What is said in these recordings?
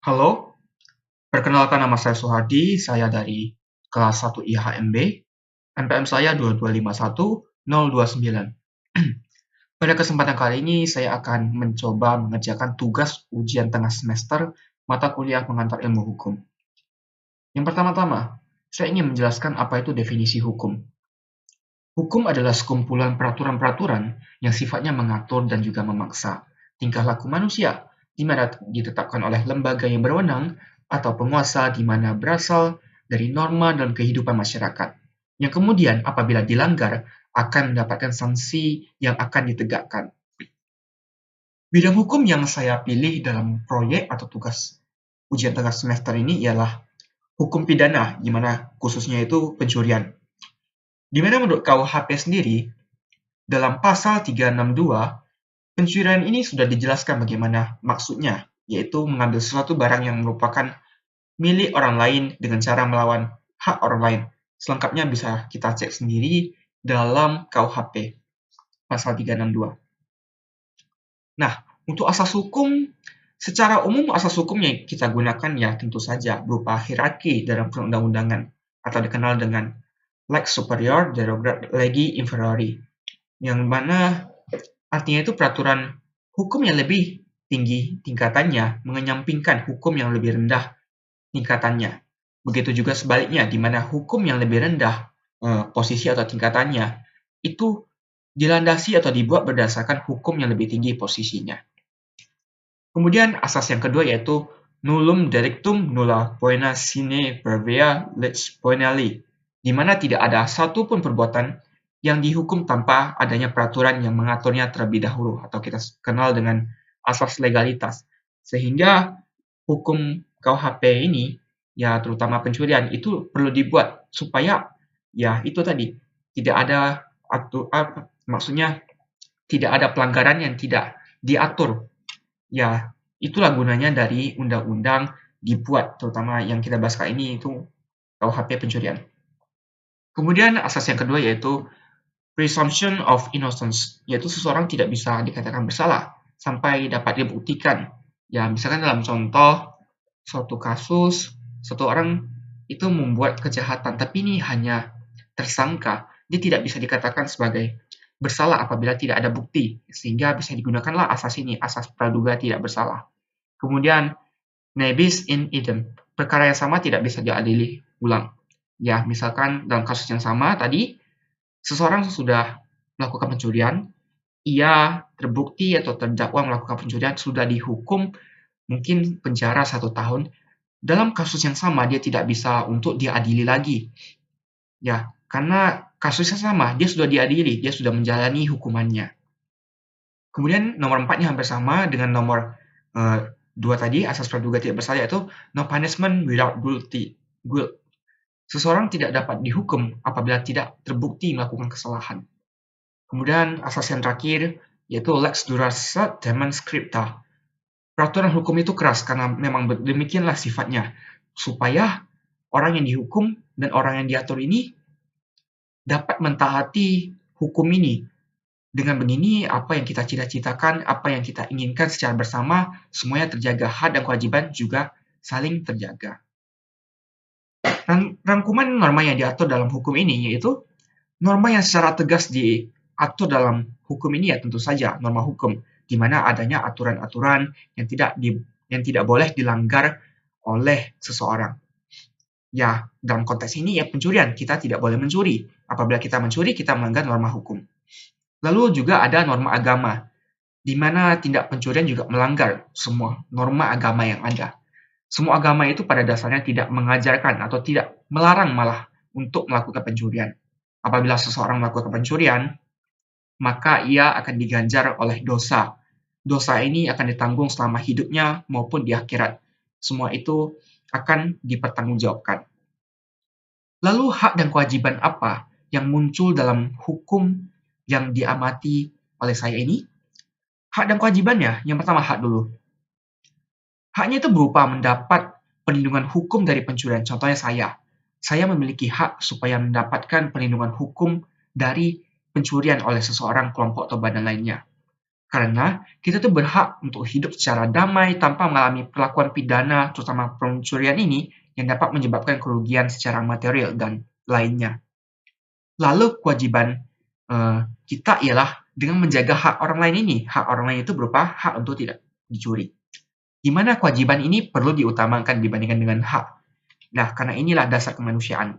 Halo, perkenalkan nama saya Suhardi, saya dari kelas 1 IHMB, NPM saya 2251029. Pada kesempatan kali ini, saya akan mencoba mengerjakan tugas ujian tengah semester mata kuliah pengantar ilmu hukum. Yang pertama-tama, saya ingin menjelaskan apa itu definisi hukum. Hukum adalah sekumpulan peraturan-peraturan yang sifatnya mengatur dan juga memaksa tingkah laku manusia, di mana ditetapkan oleh lembaga yang berwenang atau penguasa di mana berasal dari norma dan kehidupan masyarakat, yang kemudian apabila dilanggar akan mendapatkan sanksi yang akan ditegakkan. Bidang hukum yang saya pilih dalam proyek atau tugas ujian tengah semester ini ialah hukum pidana, di mana khususnya itu pencurian. Di mana menurut KUHP sendiri, dalam pasal 362, pencurian ini sudah dijelaskan bagaimana maksudnya, yaitu mengambil sesuatu barang yang merupakan milik orang lain dengan cara melawan hak orang lain. Selengkapnya bisa kita cek sendiri dalam KUHP, pasal 362. Nah, untuk asas hukum, secara umum asas hukum yang kita gunakan ya tentu saja berupa hierarki dalam perundang-undangan, atau dikenal dengan lex superior derogat legi inferiori, yang mana artinya itu peraturan hukum yang lebih tinggi tingkatannya mengenyampingkan hukum yang lebih rendah tingkatannya. Begitu juga sebaliknya, di mana hukum yang lebih rendah posisi atau tingkatannya itu dilandasi atau dibuat berdasarkan hukum yang lebih tinggi posisinya. Kemudian asas yang kedua yaitu nullum delictum nulla poena sine previa lex poenali, di mana tidak ada satupun perbuatan yang dihukum tanpa adanya peraturan yang mengaturnya terlebih dahulu, atau kita kenal dengan asas legalitas. Sehingga hukum KUHP ini, ya terutama pencurian, itu perlu dibuat supaya ya itu tadi tidak ada maksudnya tidak ada pelanggaran yang tidak diatur. Ya, itulah gunanya dari undang-undang dibuat, terutama yang kita bahas kali ini itu KUHP pencurian. Kemudian asas yang kedua yaitu presumption of innocence, yaitu seseorang tidak bisa dikatakan bersalah sampai dapat dibuktikan. Ya, misalkan dalam contoh suatu kasus, satu orang itu membuat kejahatan, tapi ini hanya tersangka, dia tidak bisa dikatakan sebagai bersalah apabila tidak ada bukti, sehingga bisa digunakanlah asas ini, asas praduga tidak bersalah. Kemudian, nebis in idem, perkara yang sama tidak bisa diadili ulang. Ya, misalkan dalam kasus yang sama tadi, seseorang sudah melakukan pencurian, ia terbukti atau terdakwa melakukan pencurian, sudah dihukum mungkin penjara 1 tahun, dalam kasus yang sama dia tidak bisa untuk diadili lagi. Ya, karena kasusnya sama, dia sudah diadili, dia sudah menjalani hukumannya. Kemudian nomor 4-nya hampir sama dengan nomor 2 tadi, asas praduga tidak bersalah, yaitu no punishment without guilt. Seseorang tidak dapat dihukum apabila tidak terbukti melakukan kesalahan. Kemudian asas yang terakhir yaitu lex durasa demens scripta. Peraturan hukum itu keras karena memang demikianlah sifatnya, supaya orang yang dihukum dan orang yang diatur ini dapat mentaati hukum ini. Dengan begini, apa yang kita cita-citakan, apa yang kita inginkan secara bersama, semuanya terjaga, hak dan kewajiban juga saling terjaga. Rangkuman norma yang diatur dalam hukum ini yaitu norma yang secara tegas diatur dalam hukum ini ya tentu saja norma hukum, di mana adanya aturan-aturan yang tidak boleh dilanggar oleh seseorang. Ya, dalam konteks ini ya pencurian, kita tidak boleh mencuri. Apabila kita mencuri, kita melanggar norma hukum. Lalu juga ada norma agama, di mana tindak pencurian juga melanggar semua norma agama yang ada. Semua agama itu pada dasarnya tidak mengajarkan atau tidak melarang malah untuk melakukan pencurian. Apabila seseorang melakukan pencurian, maka ia akan diganjar oleh dosa. Dosa ini akan ditanggung selama hidupnya maupun di akhirat. Semua itu akan dipertanggungjawabkan. Lalu hak dan kewajiban apa yang muncul dalam hukum yang diamati oleh saya ini? Hak dan kewajibannya, yang pertama hak dulu. Haknya itu berupa mendapat perlindungan hukum dari pencurian. Contohnya saya memiliki hak supaya mendapatkan perlindungan hukum dari pencurian oleh seseorang, kelompok, atau badan lainnya. Karena kita tuh berhak untuk hidup secara damai tanpa mengalami perlakuan pidana, terutama pencurian ini, yang dapat menyebabkan kerugian secara material dan lainnya. Lalu kewajiban kita ialah dengan menjaga hak orang lain ini. Hak orang lain itu berupa hak untuk tidak dicuri. Di mana kewajiban ini perlu diutamakan dibandingkan dengan hak. Nah, karena inilah dasar kemanusiaan.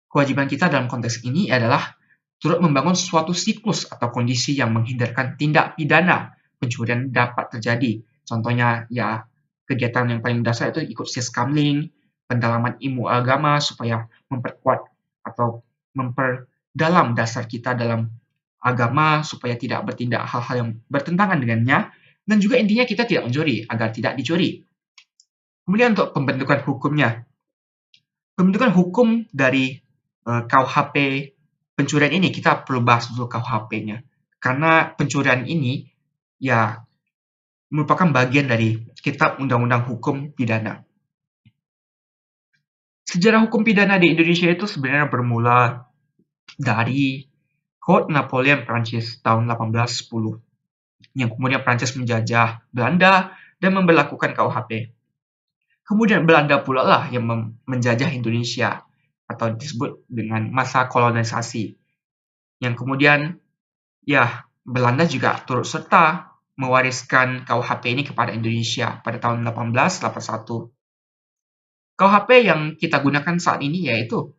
Kewajiban kita dalam konteks ini adalah turut membangun suatu siklus atau kondisi yang menghindarkan tindak pidana pencurian dapat terjadi. Contohnya, ya kegiatan yang paling dasar itu ikut siskamling, pendalaman ilmu agama supaya memperkuat atau memperdalam dasar kita dalam agama supaya tidak bertindak hal-hal yang bertentangan dengannya, dan juga intinya kita tidak mencuri agar tidak dicuri. Kemudian untuk pembentukan hukumnya, pembentukan hukum dari KUHP pencurian ini kita perlu bahas dulu KUHP-nya. Karena pencurian ini ya merupakan bagian dari Kitab Undang-Undang Hukum Pidana. Sejarah hukum pidana di Indonesia itu sebenarnya bermula dari Kode Napoleon Prancis tahun 1810, yang kemudian Prancis menjajah Belanda dan memberlakukan KUHP. Kemudian Belanda pula lah yang menjajah Indonesia atau disebut dengan masa kolonisasi. Yang kemudian ya Belanda juga turut serta mewariskan KUHP ini kepada Indonesia pada tahun 1881. KUHP yang kita gunakan saat ini yaitu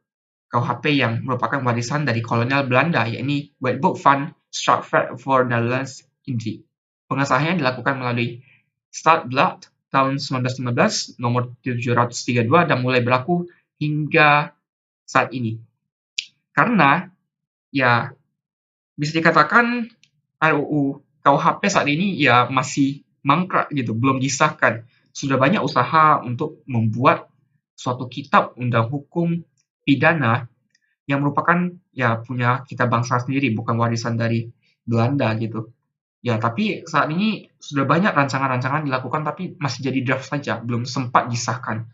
KUHP yang merupakan warisan dari kolonial Belanda, yakni Wetboek van Strafrecht voor Nederlands Indie. Pengesahannya dilakukan melalui Stadblad tahun 1915 nomor 732 dan mulai berlaku hingga saat ini. Karena ya bisa dikatakan RUU KUHP saat ini ya masih mangkrak gitu, belum disahkan. Sudah banyak usaha untuk membuat suatu kitab undang hukum pidana yang merupakan ya punya kita bangsa sendiri, bukan warisan dari Belanda gitu. Ya, tapi saat ini sudah banyak rancangan-rancangan dilakukan tapi masih jadi draft saja, belum sempat disahkan.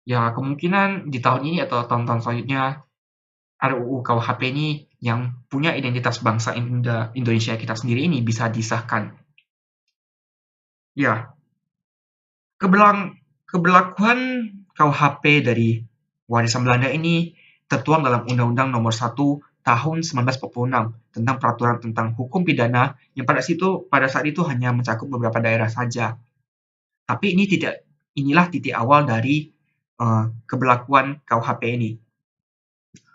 Ya, kemungkinan di tahun ini atau tahun-tahun selanjutnya RUU KUHP ini yang punya identitas bangsa Indonesia kita sendiri ini bisa disahkan. Ya, keberlakuan KUHP dari warisan Belanda ini tertuang dalam Undang-Undang Nomor 1 Tahun 1946 tentang peraturan tentang hukum pidana yang pada saat itu hanya mencakup beberapa daerah saja. Tapi inilah titik awal dari keberlakuan KUHP ini.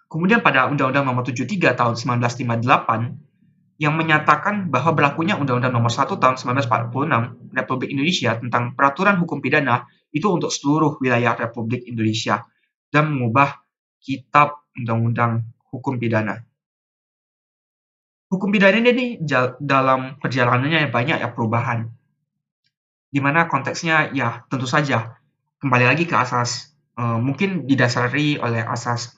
Kemudian pada Undang-Undang Nomor 73 Tahun 1958 yang menyatakan bahwa berlakunya Undang-Undang Nomor 1 Tahun 1946 Republik Indonesia tentang peraturan hukum pidana itu untuk seluruh wilayah Republik Indonesia dan mengubah Kitab Undang-Undang Hukum Pidana. Hukum pidana ini dalam perjalanannya banyak ya perubahan. Di mana konteksnya ya tentu saja kembali lagi ke asas mungkin didasari oleh asas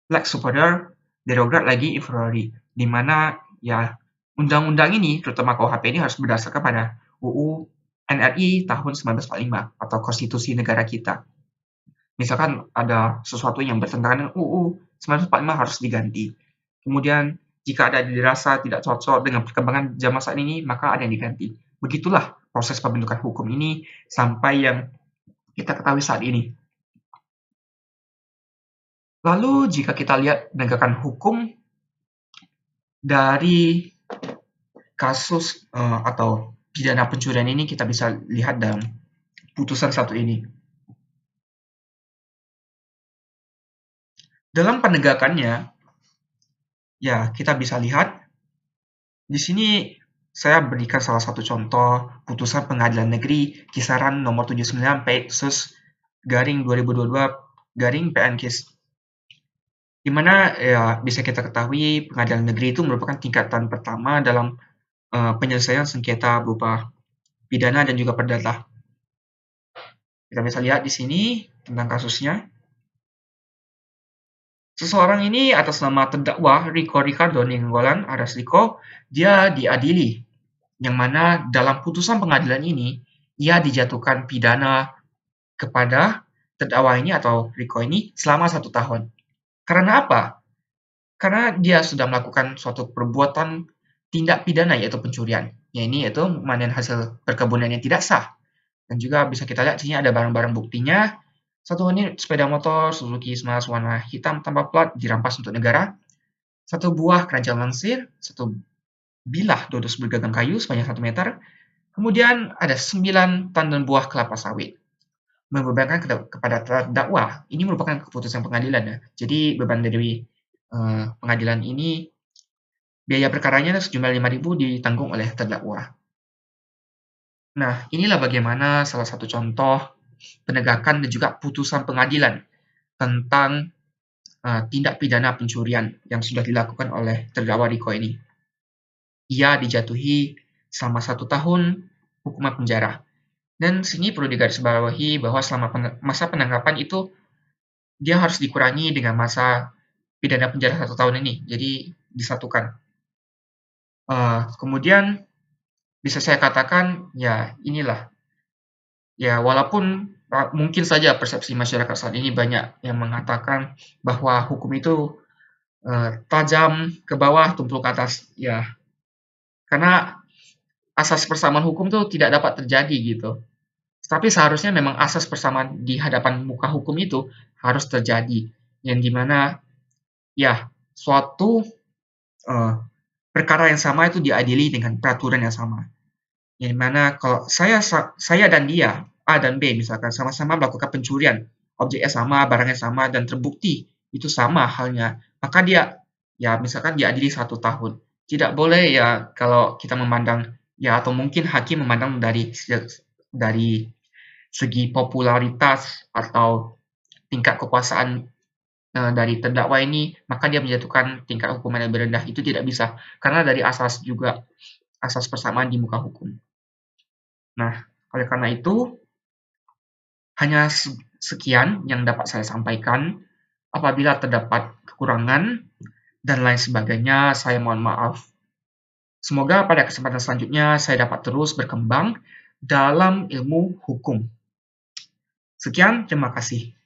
lex superior derogat lagi inferiori, di mana ya undang-undang ini terutama KUHP ini harus berdasarkan pada UU NRI tahun 1945 atau konstitusi negara kita. Misalkan ada sesuatu yang bertentangan dengan UU 1945 harus diganti. Kemudian jika ada dirasa tidak cocok dengan perkembangan zaman saat ini, maka ada yang diganti. Begitulah proses pembentukan hukum ini sampai yang kita ketahui saat ini. Lalu jika kita lihat penegakan hukum dari kasus atau pidana pencurian ini, kita bisa lihat dalam putusan satu ini. Dalam penegakannya, ya kita bisa lihat di sini saya berikan salah satu contoh putusan Pengadilan Negeri Kisaran nomor 79 P/Sus garing 2022 garing PN Kis. Di mana ya bisa kita ketahui Pengadilan Negeri itu merupakan tingkatan pertama dalam penyelesaian sengketa berupa pidana dan juga perdata. Kita bisa lihat di sini tentang kasusnya. Seseorang ini atas nama terdakwa Rico Ricardo Ninggolan alias Rico, dia diadili, yang mana dalam putusan pengadilan ini, ia dijatuhkan pidana kepada terdakwa ini atau Rico ini selama 1 tahun. Karena apa? Karena dia sudah melakukan suatu perbuatan tindak pidana yaitu pencurian. Ya, ini yaitu pemanen hasil perkebunan yang tidak sah. Dan juga bisa kita lihat di sini ada barang-barang buktinya. Satu unit sepeda motor Suzuki Smash warna hitam tanpa plat dirampas untuk negara. Satu buah keranjang langsir, satu bilah dodos bergagang kayu sepanjang 1 meter. Kemudian ada 9 tandon buah kelapa sawit. Membebankan kepada terdakwa. Ini merupakan keputusan pengadilan ya. Jadi beban dari pengadilan ini, biaya perkaranya sejumlah 5.000 ditanggung oleh terdakwa. Nah, inilah bagaimana salah satu contoh penegakan dan juga putusan pengadilan tentang tindak pidana pencurian yang sudah dilakukan oleh terdakwa Riko ini. Ia dijatuhi selama 1 tahun hukuman penjara. Dan sini perlu digarisbawahi bahwa selama masa penangkapan itu dia harus dikurangi dengan masa pidana penjara 1 tahun ini. Jadi disatukan. Kemudian bisa saya katakan ya inilah ya, walaupun mungkin saja persepsi masyarakat saat ini banyak yang mengatakan bahwa hukum itu tajam ke bawah, tumpul ke atas. Ya, karena asas persamaan hukum itu tidak dapat terjadi gitu. Tapi seharusnya memang asas persamaan di hadapan muka hukum itu harus terjadi. Yang dimana ya suatu perkara yang sama itu diadili dengan peraturan yang sama. Yang dimana kalau saya dan dia, A dan B misalkan sama-sama melakukan pencurian, objeknya sama, barangnya sama, dan terbukti itu sama halnya, maka dia ya misalkan diadili 1 tahun. Tidak boleh ya kalau kita memandang ya, atau mungkin hakim memandang dari segi popularitas atau tingkat kekuasaan dari terdakwa ini, maka dia menjatuhkan tingkat hukuman yang lebih rendah. Itu tidak bisa, karena dari asas juga, asas persamaan di muka hukum. Nah, oleh karena itu, hanya sekian yang dapat saya sampaikan. Apabila terdapat kekurangan dan lain sebagainya, saya mohon maaf. Semoga pada kesempatan selanjutnya saya dapat terus berkembang dalam ilmu hukum. Sekian, terima kasih.